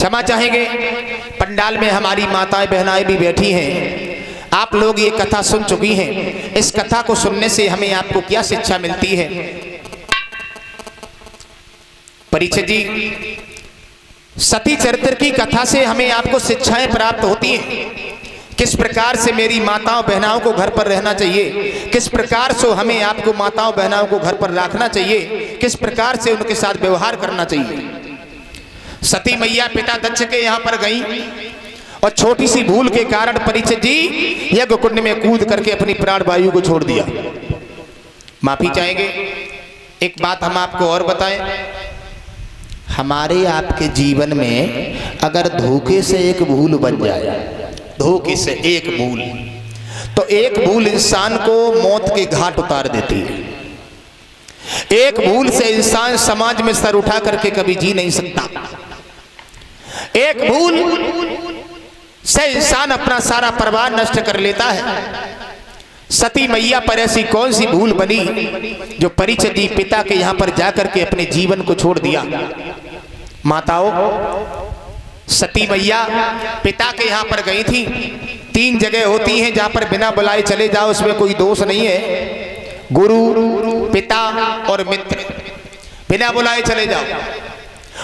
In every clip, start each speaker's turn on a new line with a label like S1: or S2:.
S1: क्षमा चाहेंगे, पंडाल में हमारी माताएं बहनाएं भी बैठी हैं। आप लोग ये कथा सुन चुकी हैं। इस कथा को सुनने से हमें आपको क्या शिक्षा मिलती है? परीक्षित जी, सती चरित्र की कथा से हमें आपको शिक्षाएं प्राप्त होती हैं। किस प्रकार से मेरी माताओं बहनाओं को घर पर रहना चाहिए, किस प्रकार से हमें आपको माताओं बहनाओं को घर पर रखना चाहिए, किस प्रकार से उनके साथ व्यवहार करना चाहिए। सती मैया पिता दक्ष के यहाँ पर गई और छोटी सी भूल के कारण परीक्षित जी यज्ञ कुंड में कूद करके अपनी प्राण वायु को छोड़ दिया। माफी चाहेंगे। एक बात हम आपको और बताएं, हमारे आपके जीवन में अगर धोखे से एक भूल बन जाए, धोखे से एक भूल, तो एक भूल इंसान को मौत के घाट उतार देती है। एक भूल से इंसान समाज में सर उठा करके कभी जी नहीं सकता। एक भूल से इंसान अपना सारा परिवार नष्ट कर लेता है। सती मैया पर ऐसी कौन सी भूल बनी जो परीक्षित जी पिता के यहां पर जाकर के अपने जीवन को छोड़ दिया? माताओं, सती मैया पिता के यहां पर गई थी। 3 जगह होती हैं जहां पर बिना बुलाए चले जाओ, उसमें कोई दोष नहीं है। गुरु, पिता और मित्र, बिना बुलाए चले जाओ।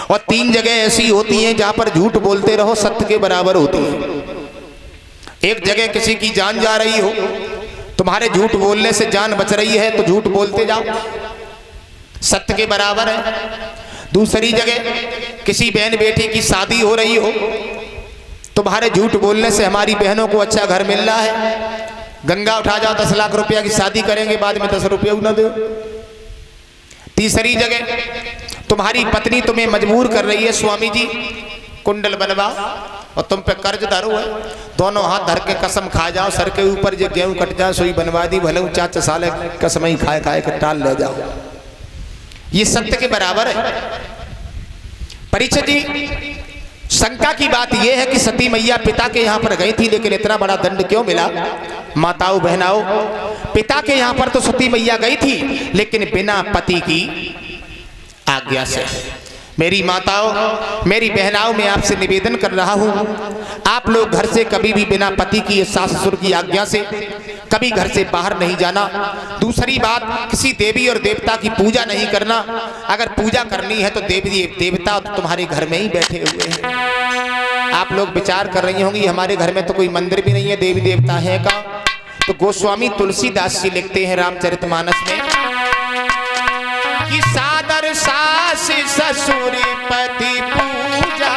S1: और 3 जगह ऐसी होती हैं जहां पर झूठ बोलते रहो, सत्य के बराबर होती है। एक जगह किसी की जान जा रही हो, तुम्हारे झूठ बोलने से जान बच रही है तो झूठ बोलते जाओ, सत्य के बराबर है। दूसरी जगह किसी बहन बेटी की शादी हो रही हो, तुम्हारे झूठ बोलने से हमारी बहनों को अच्छा घर मिल रहा है, गंगा उठा जाओ, 10 लाख रुपया की शादी करेंगे, बाद में 10 रुपये न दो। तीसरी जगह तुम्हारी पत्नी तुम्हें मजबूर कर रही है, स्वामी जी कुंडल बनवाओ, और तुम पे कर्ज धरो है, दोनों हाथ धर के कसम खा जाओ, सर के ऊपर जो गेहूं कट जाए सोई बनवा दी, भले 4 साल कसम ही खाए खाए के टाल ले जाओ। ये सत्य के बराबर है। परीक्षित जी, शंका की बात यह है कि सती मैया पिता के यहाँ पर गई थी, लेकिन इतना बड़ा दंड क्यों मिला? माताओं बहनाओं, पिता के यहाँ पर तो सती मैया गई थी, लेकिन बिना पति की आज्ञा से। मेरी माताओं, मेरी बहनाओं, मैं आपसे निवेदन कर रहा हूं, आप लोग घर से कभी भी बिना पति की, सास ससुर की आज्ञा से कभी घर से बाहर नहीं जाना। दूसरी बात, किसी देवी और देवता की पूजा नहीं करना। अगर पूजा करनी है तो देवी देवता तुम्हारे घर में ही बैठे हुए हैं। आप लोग विचार कर रही होंगी हमारे घर में तो कोई मंदिर भी नहीं है, देवी देवता है का? तो गोस्वामी तुलसीदास जी लिखते हैं रामचरितमानस में कि सादर सास ससुर पति पूजा,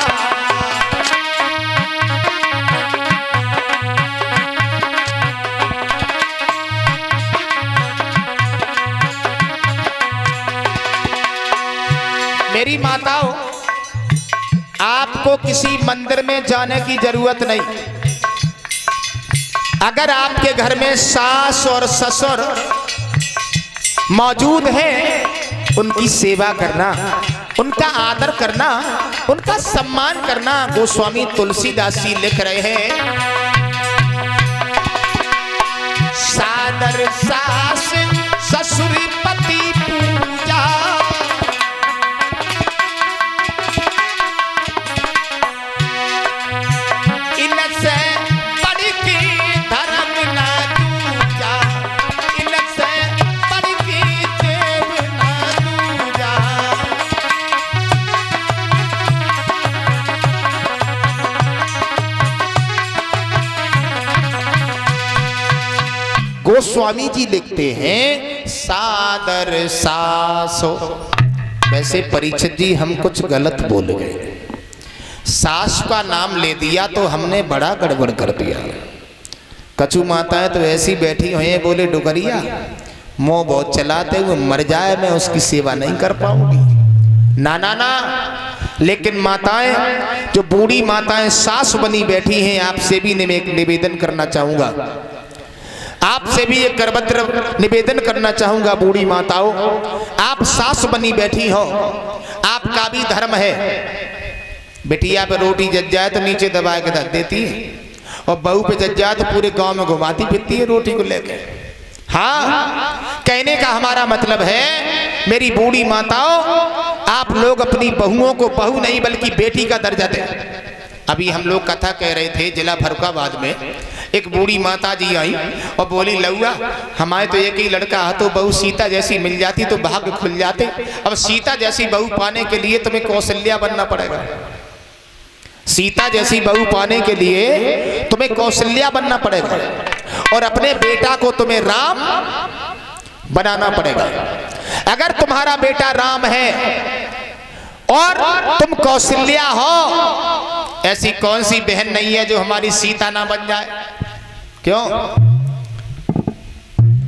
S1: मेरी माताओं, आपको किसी मंदिर में जाने की जरूरत नहीं। अगर आपके घर में सास और ससुर मौजूद हैं, उनकी सेवा करना, उनका आदर करना, उनका सम्मान करना। गोस्वामी तुलसीदास जी लिख रहे हैं, सादर सास ससुर पति पूजा, इनसे बढ़ के धर्म ना दूजा, इनसे बढ़ के देव ना दूजा। गोस्वामी जी लिखते हैं सादर सासो। वैसे परीक्षित जी हम कुछ गलत बोल गए, सास का नाम ले दिया तो हमने बड़ा गड़बड़ कर दिया। कछु माताएं तो ऐसी बैठी हुई हैं, बोले डुगरिया मोह बहुत चलाते हुए मर जाए, मैं उसकी सेवा नहीं कर पाऊंगी। ना ना ना, लेकिन माताएं, जो बूढ़ी माताएं सास बनी बैठी हैं, आपसे भी निवेदन करना चाहूंगा, आपसे भी एक करबद्र निवेदन करना चाहूंगा। बूढ़ी माताओं, आप सास बनी बैठी हो, आपका भी धर्म है। बिटिया पे रोटी जज जाए तो नीचे दबा के रख देती है, और बहू पे जज जाए तो पूरे गांव में घुमाती फिरती है रोटी को लेकर। हाँ, कहने का हमारा मतलब है, मेरी बूढ़ी माताओं, आप लोग अपनी बहुओं को बहू नहीं बल्कि बेटी का दर्जा दें। अभी हम लोग कथा कह रहे थे, जिला फर्रुखाबाद में एक बूढ़ी माता जी आई और बोली, लौआ हमारे तो एक ही लड़का है, तो बहू सीता जैसी मिल जाती तो भाग्य खुल जाते। अब सीता जैसी बहू पाने के लिए तुम्हें कौशल्या बनना पड़ेगा। सीता जैसी बहू पाने के लिए तुम्हें कौशल्या बनना पड़ेगा और अपने बेटा को तुम्हें राम बनाना पड़ेगा। अगर तुम्हारा बेटा राम है और तुम कौशल्या हो, ऐसी कौन सी बहन नहीं है जो हमारी सीता ना बन जाए? क्यों?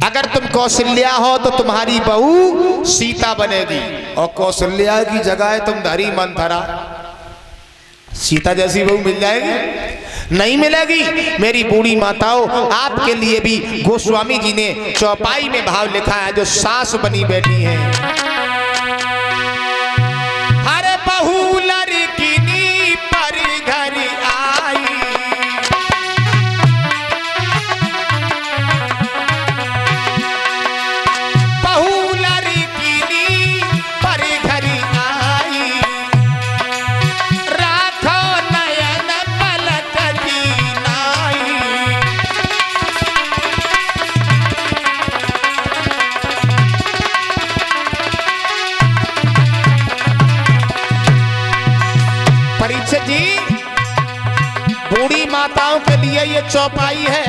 S1: अगर तुम कौशल्या हो तो तुम्हारी बहू सीता बनेगी और कौशल्या की जगह तुम धरी मंथरा, सीता जैसी बहू मिल जाएगी? नहीं मिलेगी। मेरी बूढ़ी माताओं, आपके लिए भी गोस्वामी जी ने चौपाई में भाव लिखा है, जो सास बनी बैठी है। हरे बहू लड़किनी पर घर आई, बहू लड़किनी पर घर आई, राखो नयन पलक की नाई। परीक्षित जी, बूढ़ी माताओं के लिए ये चौपाई है।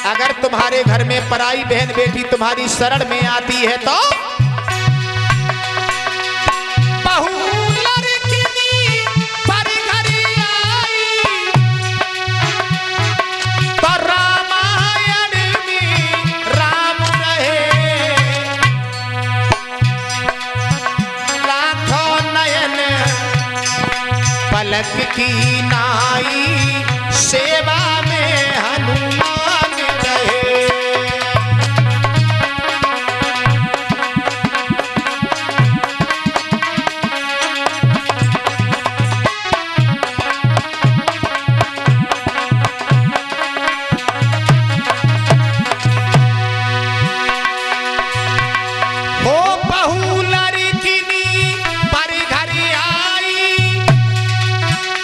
S1: अगर तुम्हारे घर में पराई बहन बेटी तुम्हारी शरण में आती है तो बहू लड़किनी पर घर आई, तो रामायण में राम रहे, लाखों नयन पलक की नाई, सेवा में हनुमान रहे। हो बहू लड़किनी पर घर आई,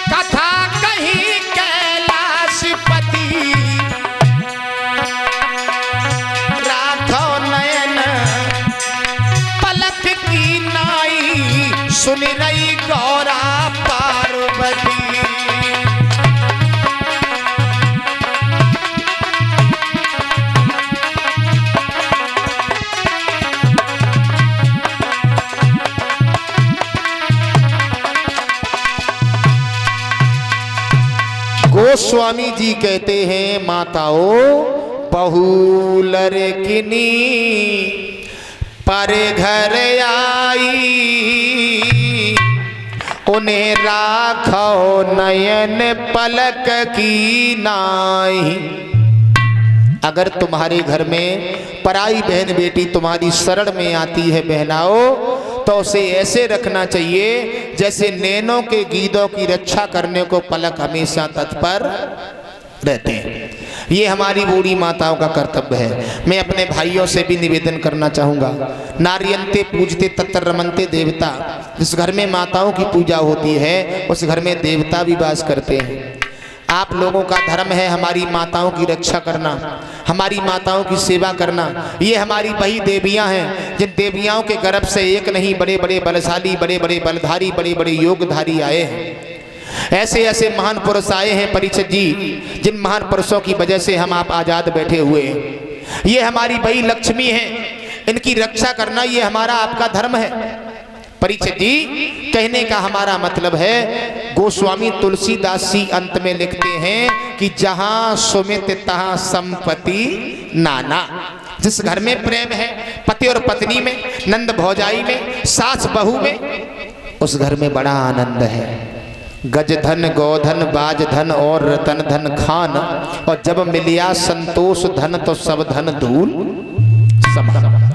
S1: कथा कही कैलाशपति, राखो नयन पलक की नाई, सुन रही गौरा पार्वती। गोस्वामी जी कहते हैं, माताओं बहू लड़किनी पर घर आई, उन्हें राखो नयन पलक की नाई। अगर तुम्हारे घर में पराई बहन बेटी तुम्हारी शरण में आती है बहनाओं, तो उसे ऐसे रखना चाहिए जैसे नैनों के गीदों की रक्षा करने को पलक हमेशा तत्पर रहते हैं। ये हमारी बूढ़ी माताओं का कर्तव्य है। मैं अपने भाइयों से भी निवेदन करना चाहूँगा, नारियंते पूजते तत्र रमनते देवता। जिस घर में माताओं की पूजा होती है उस घर में देवता भी वास करते हैं। आप लोगों का धर्म है हमारी माताओं की रक्षा करना, हमारी माताओं की सेवा करना। ये हमारी वही देवियां हैं जिन देवियाओं के गर्भ से एक नहीं बड़े बड़े बलशाली, बड़े बड़े बलधारी, बड़े बड़े योगधारी आए हैं। ऐसे ऐसे महान पुरुष आए हैं परीक्षित जी, जिन महान पुरुषों की वजह से हम आप आजाद बैठे हुए हैं। ये हमारी वही लक्ष्मी है, इनकी रक्षा करना ये हमारा आपका धर्म है। परीक्षित जी, कहने का हमारा मतलब है, गोस्वामी तुलसीदास जी अंत में लिखते हैं कि जहां सुमित तहां संपत्ति नाना। जिस घर में प्रेम है पति और पत्नी में, नंद भौजाई में, सास बहू में, उस घर में बड़ा आनंद है। गज धन गोधन बाज धन और रतन धन खान, और जब मिलिया संतोष धन तो सब धन धूल समान।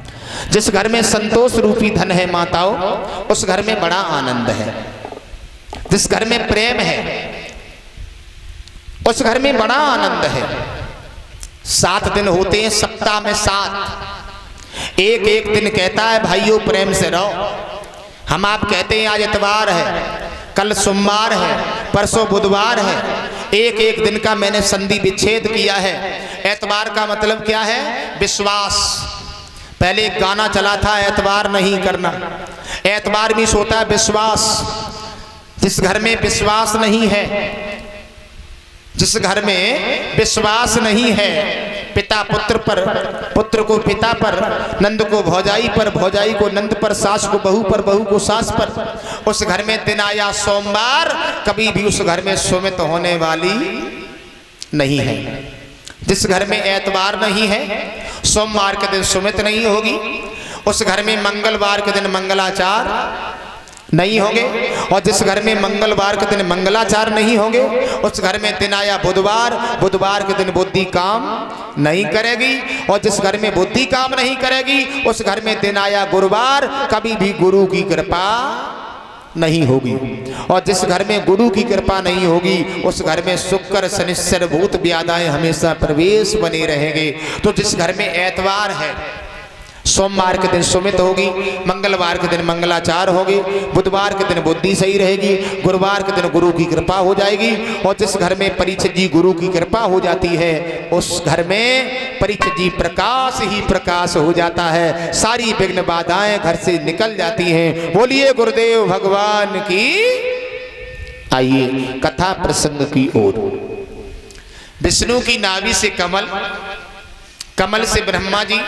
S1: जिस घर में संतोष रूपी धन है माताओं, उस घर में बड़ा आनंद है। जिस घर में प्रेम है उस घर में बड़ा आनंद है। 7 दिन होते हैं सप्ताह में 7, एक एक दिन कहता है भाइयों प्रेम से रहो। हम आप कहते हैं आज इतवार है, कल सोमवार है, परसों बुधवार है, एक एक दिन का मैंने संधि विच्छेद किया है। एतवार का मतलब क्या है? विश्वास। पहले एक गाना चला था, एतवार नहीं करना। एतवार भी होता है विश्वास। जिस घर में विश्वास नहीं है, जिस घर में विश्वास नहीं है, पिता पुत्र पर, पुत्र को पिता पर, नंद को भौजाई पर, भौजाई को नंद पर, सास को बहू पर, बहू को सास पर, उस घर में दिन आया सोमवार कभी भी उस घर में सुमित होने वाली नहीं है। जिस घर में एतवार नहीं है, सोमवार के दिन सुमित नहीं होगी, उस घर में मंगलवार के दिन मंगलाचार नहीं होंगे, और जिस घर में मंगलवार के दिन मंगलाचार नहीं होंगे, उस घर में दिन आया बुधवार, बुधवार के दिन बुद्धि काम नहीं करेगी, और जिस घर में बुद्धि काम नहीं करेगी, उस घर में दिन आया गुरुवार, कभी भी गुरु की कृपा नहीं होगी, और जिस घर में गुरु की कृपा नहीं होगी, उस घर में शुक्र शनिश्चर भूत व्याधाएं हमेशा प्रवेश बने रहेंगे। तो जिस घर में एतवार है, सोमवार के दिन सुमित होगी, मंगलवार के दिन मंगलाचार होगी, बुधवार के दिन बुद्धि सही रहेगी, गुरुवार के दिन गुरु की कृपा हो जाएगी, और जिस घर में परीक्षित जी गुरु की कृपा हो जाती है, उस घर में परीक्षित जी प्रकाश ही प्रकाश हो जाता है, सारी विघ्न बाधाएं घर से निकल जाती हैं। बोलिए गुरुदेव भगवान की। आइए कथा प्रसंग की ओर। विष्णु की नाभि से कमल, कमल से ब्रह्मा जी,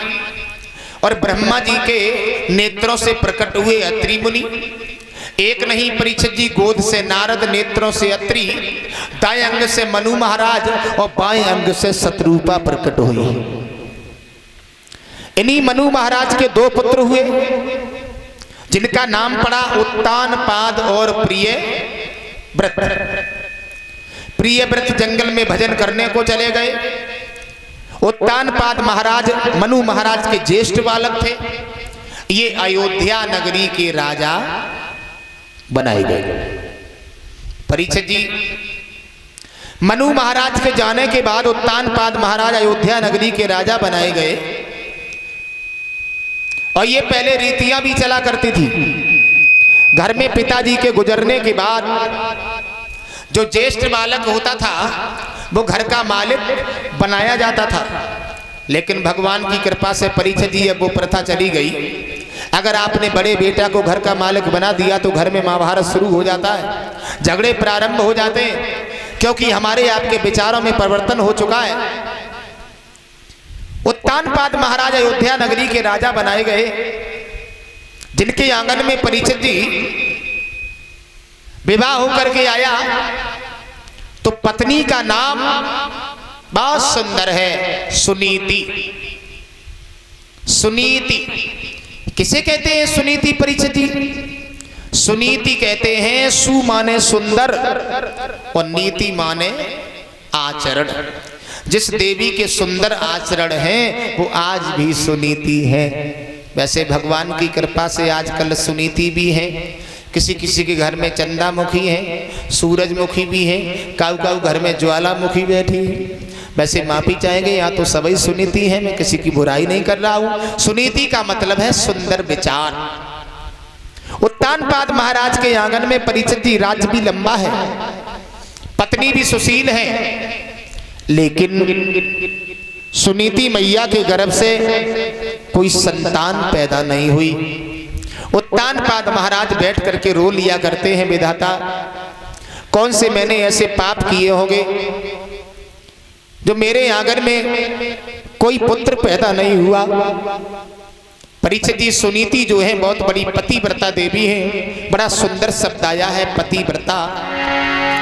S1: और ब्रह्मा जी के नेत्रों से प्रकट हुए अत्रि मुनि। एक नहीं परीक्षित जी, गोद से नारद, नेत्रों से अत्रि, दाएं अंग से मनु महाराज और बाएं अंग से शत्रुपा प्रकट हुई। इन्हीं मनु महाराज के दो पुत्र हुए, जिनका नाम पड़ा उत्तानपाद और प्रिय व्रत। प्रिय व्रत जंगल में भजन करने को चले गए। उत्तानपाद महाराज मनु महाराज के ज्येष्ठ बालक थे। ये अयोध्या नगरी के राजा बनाए गए। परीक्षित जी, मनु महाराज के जाने के बाद उत्तानपाद महाराज अयोध्या नगरी के राजा बनाए गए। और ये पहले रीतियां भी चला करती थी। घर में पिताजी के गुजरने के बाद जो ज्येष्ठ बालक होता था वो घर का मालिक बनाया जाता था। लेकिन भगवान की कृपा से परीक्षित जी अब वो प्रथा चली गई। अगर आपने बड़े बेटा को घर का मालिक बना दिया तो घर में महाभारत शुरू हो जाता है, झगड़े प्रारंभ हो जाते हैं, क्योंकि हमारे आपके विचारों में परिवर्तन हो चुका है। उत्तानपाद महाराज अयोध्या नगरी के राजा बनाए गए, जिनके आंगन में परीक्षित जी विवाह होकर के आया तो पत्नी का नाम बहुत सुंदर है, सुनीति। सुनीति किसे कहते हैं? सुनीति परीक्षित जी, सुनीति कहते हैं सु माने सुंदर और नीति माने आचरण। जिस देवी के सुंदर आचरण हैं वो आज भी सुनीति है। वैसे भगवान की कृपा से आजकल सुनीति भी है, किसी किसी के घर में चंदामुखी है, सूरजमुखी भी है, काऊ काऊ घर में ज्वालामुखी बैठी है। वैसे माफी चाहेंगे, यहाँ तो सभी सुनीति है, मैं किसी की बुराई नहीं कर रहा हूँ। सुनीति का मतलब है सुंदर विचार। उत्तानपाद महाराज के आंगन में परीक्षित जी राज्य भी लंबा है, पत्नी भी सुशील है, लेकिन सुनीति मैया के गर्भ से कोई संतान पैदा नहीं हुई। उत्तानपाद महाराज बैठ करके रो लिया करते हैं, विधाता कौन से मैंने ऐसे पाप किए होंगे जो मेरे आंगन में कोई पुत्र पैदा नहीं हुआ। परीक्षित जी, सुनीति जो है बहुत बड़ी पतिव्रता देवी है। बड़ा सुंदर शब्द आया है पतिव्रता।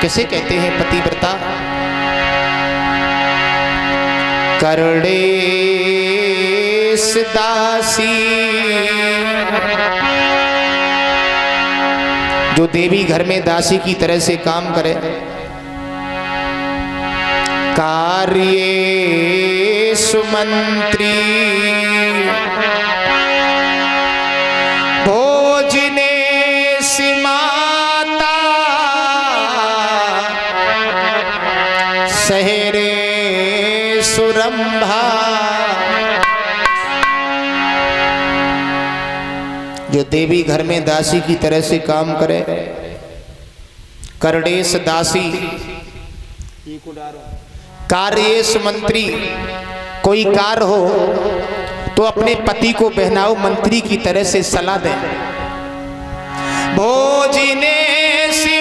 S1: किसे कहते हैं पतिव्रता? कर्णेश दासी, जो देवी घर में दासी की तरह से काम करे। कार्ये सुमंत्री, भोजने माता, सहरे सुरंभा। जो देवी घर में दासी की तरह से काम करे, करडेश दासी, कार्येश मंत्री। कोई कार्य हो तो अपने पति को बहनाओ मंत्री की तरह से सलाह दें। भोजने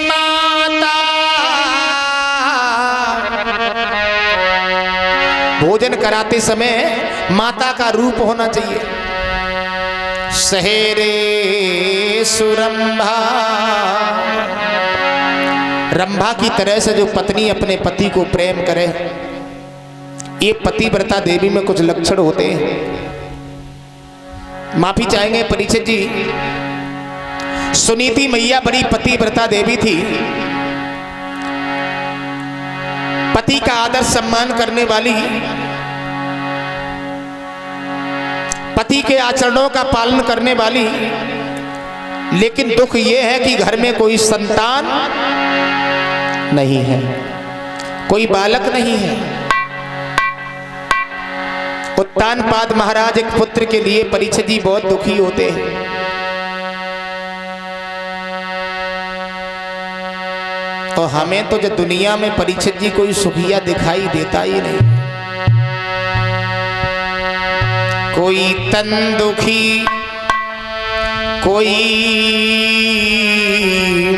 S1: माता, भोजन कराते समय माता का रूप होना चाहिए। सहेरे सुरंभा, रंभा की तरह से जो पत्नी अपने पति को प्रेम करे, ये पतिव्रता देवी में कुछ लक्षण होते हैं। माफी चाहेंगे परीक्षित जी, सुनीति मैया बड़ी पतिव्रता देवी थी, पति का आदर सम्मान करने वाली, पति के आचरणों का पालन करने वाली। लेकिन दुख यह है कि घर में कोई संतान नहीं है, कोई बालक नहीं है। उत्तानपाद महाराज एक पुत्र के लिए परीक्षित जी बहुत दुखी होते हैं। और हमें तो जो दुनिया में परीक्षित जी कोई सुखिया दिखाई देता ही नहीं। कोई तन दुखी, कोई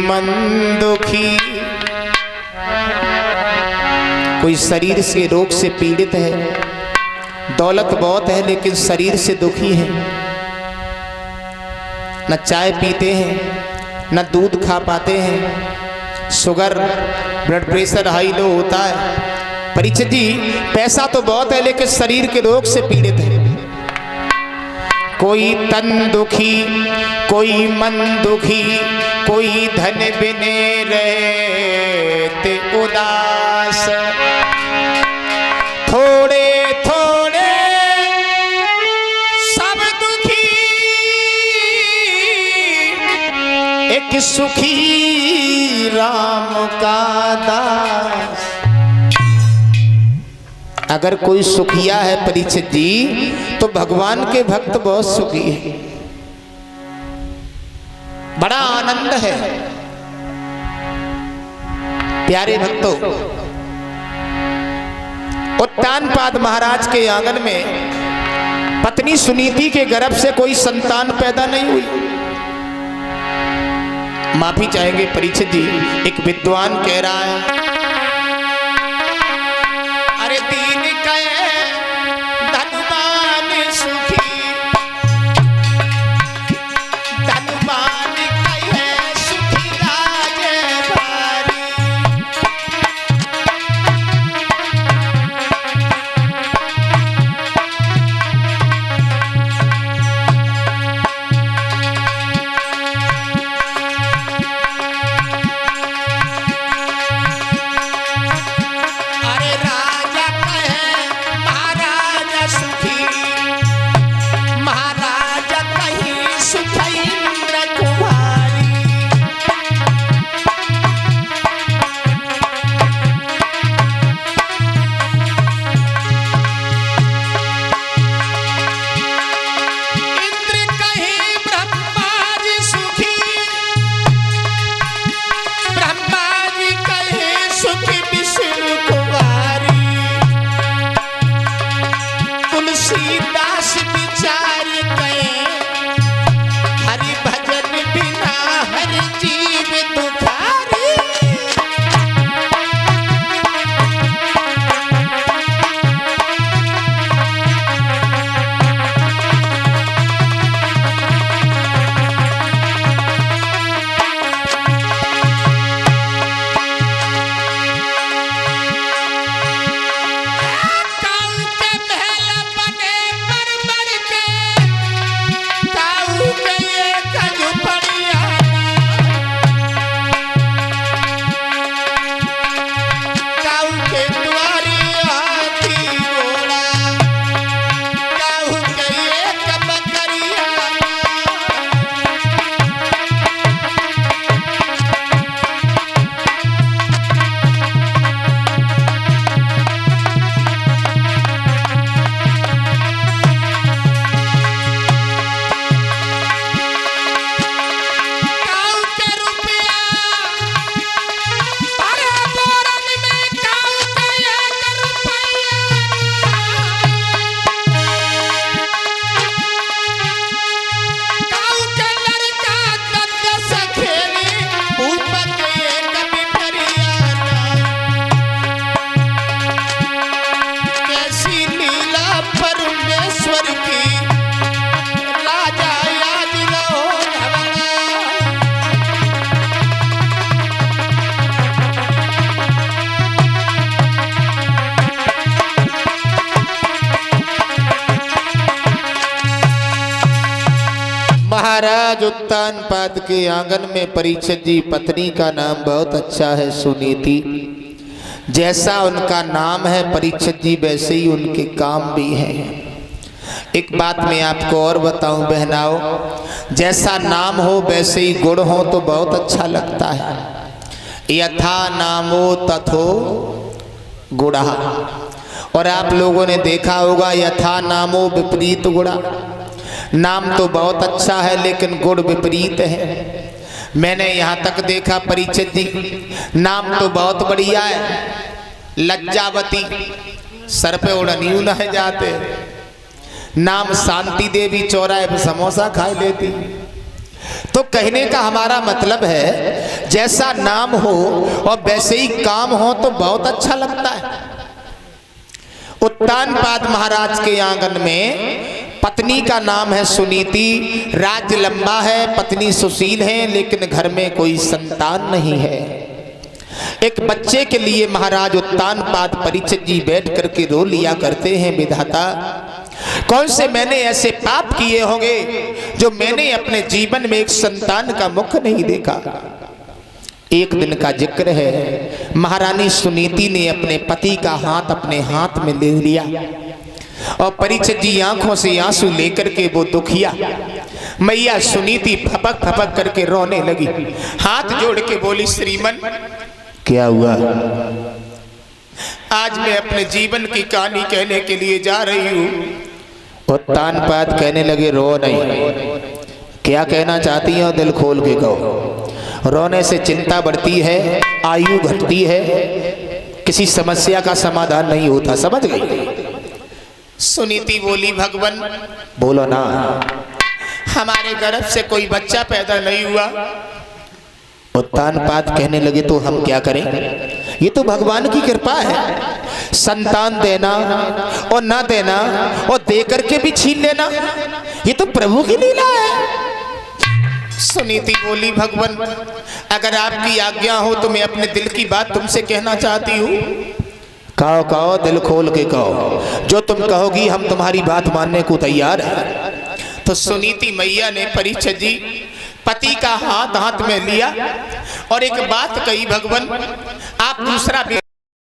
S1: मन दुखी, कोई शरीर से रोग से पीड़ित है, दौलत बहुत है लेकिन शरीर से दुखी है। न चाय पीते हैं, न दूध खा पाते हैं, sugar blood pressure high low होता है। परीक्षित जी पैसा तो बहुत है लेकिन शरीर के रोग से पीड़ित है। कोई तन दुखी, कोई मन दुखी, कोई धन बिने रहते उदास। थोड़े थोड़े सब दुखी, एक सुखी राम का दास। अगर कोई सुखिया है परीक्षित जी, तो भगवान के भक्त बहुत सुखी है, बड़ा आनंद है। प्यारे भक्तों, उत्तानपाद महाराज के आंगन में पत्नी सुनीति के गर्भ से कोई संतान पैदा नहीं हुई। माफी चाहेंगे परीक्षित जी, एक विद्वान कह रहा है, अरे दीन कहे धनवान सुखी, धनवान कहे सुखी राजे बारी। महाराज उत्तानपाद के आंगन में परीक्षित जी पत्नी का नाम बहुत अच्छा है सुनीति। जैसा उनका नाम है परीक्षित जी वैसे ही उनके काम भी हैं। एक बात मैं आपको और बताऊं बहनाओ, जैसा नाम हो वैसे ही गुण हो तो बहुत अच्छा लगता है। यथा नामो तथो गुणा। और आप लोगों ने देखा होगा यथा नामो विपरीत गुणा। नाम तो बहुत अच्छा है लेकिन गुण विपरीत है। मैंने यहाँ तक देखा परीक्षित जी नाम तो बहुत बढ़िया है, लज्जावती सर पे ओढ़नी न है जाते, नाम शांति देवी चौराहे पे समोसा खाए लेती। तो कहने का हमारा मतलब है जैसा नाम हो और वैसे ही काम हो तो बहुत अच्छा लगता है। उत्तानपाद महाराज के आंगन में पत्नी का नाम है सुनीति, राज्य लंबा है, पत्नी सुशील है, लेकिन घर में कोई संतान नहीं है। एक बच्चे के लिए महाराज उत्तानपाद परीक्षित जी बैठ करके रो लिया करते हैं, विधाता कौन से मैंने ऐसे पाप किए होंगे जो मैंने अपने जीवन में एक संतान का मुख नहीं देखा। एक दिन का जिक्र है, महारानी सुनीति ने अपने पति का हाथ अपने हाथ में ले लिया और परीक्षित जी आंखों से आंसू लेकर के वो दुखिया मैया सुनीति फपक फपक करके रोने लगी। हाथ जोड़ के बोली, श्रीमन क्या हुआ? आज मैं अपने जीवन की कहानी कहने के लिए जा रही हूँ। उत्तानपाद कहने लगे, रो नहीं, क्या कहना चाहती हो दिल खोल के कहो। रोने से चिंता बढ़ती है, आयु घटती है, किसी समस्या का समाधान नहीं होता, समझ गई? सुनीति बोली, भगवान बोलो ना, हमारे गर्भ से कोई बच्चा पैदा नहीं हुआ। उत्तानपाद कहने लगे, तो हम क्या करें? ये तो भगवान की कृपा है, संतान देना और ना देना और दे करके भी छीन लेना, ये तो प्रभु की लीला है। सुनीति बोली, भगवान अगर आपकी आज्ञा हो तो मैं अपने दिल की बात तुमसे कहना चाहती हूँ। कहो कहो, दिल खोल के कहो, जो तुम कहोगी हम तुम्हारी बात मानने को तैयार है। तो सुनीति मैया ने परीक्षित जी पति का हाथ हाथ में लिया और एक बात कही, भगवान आप दूसरा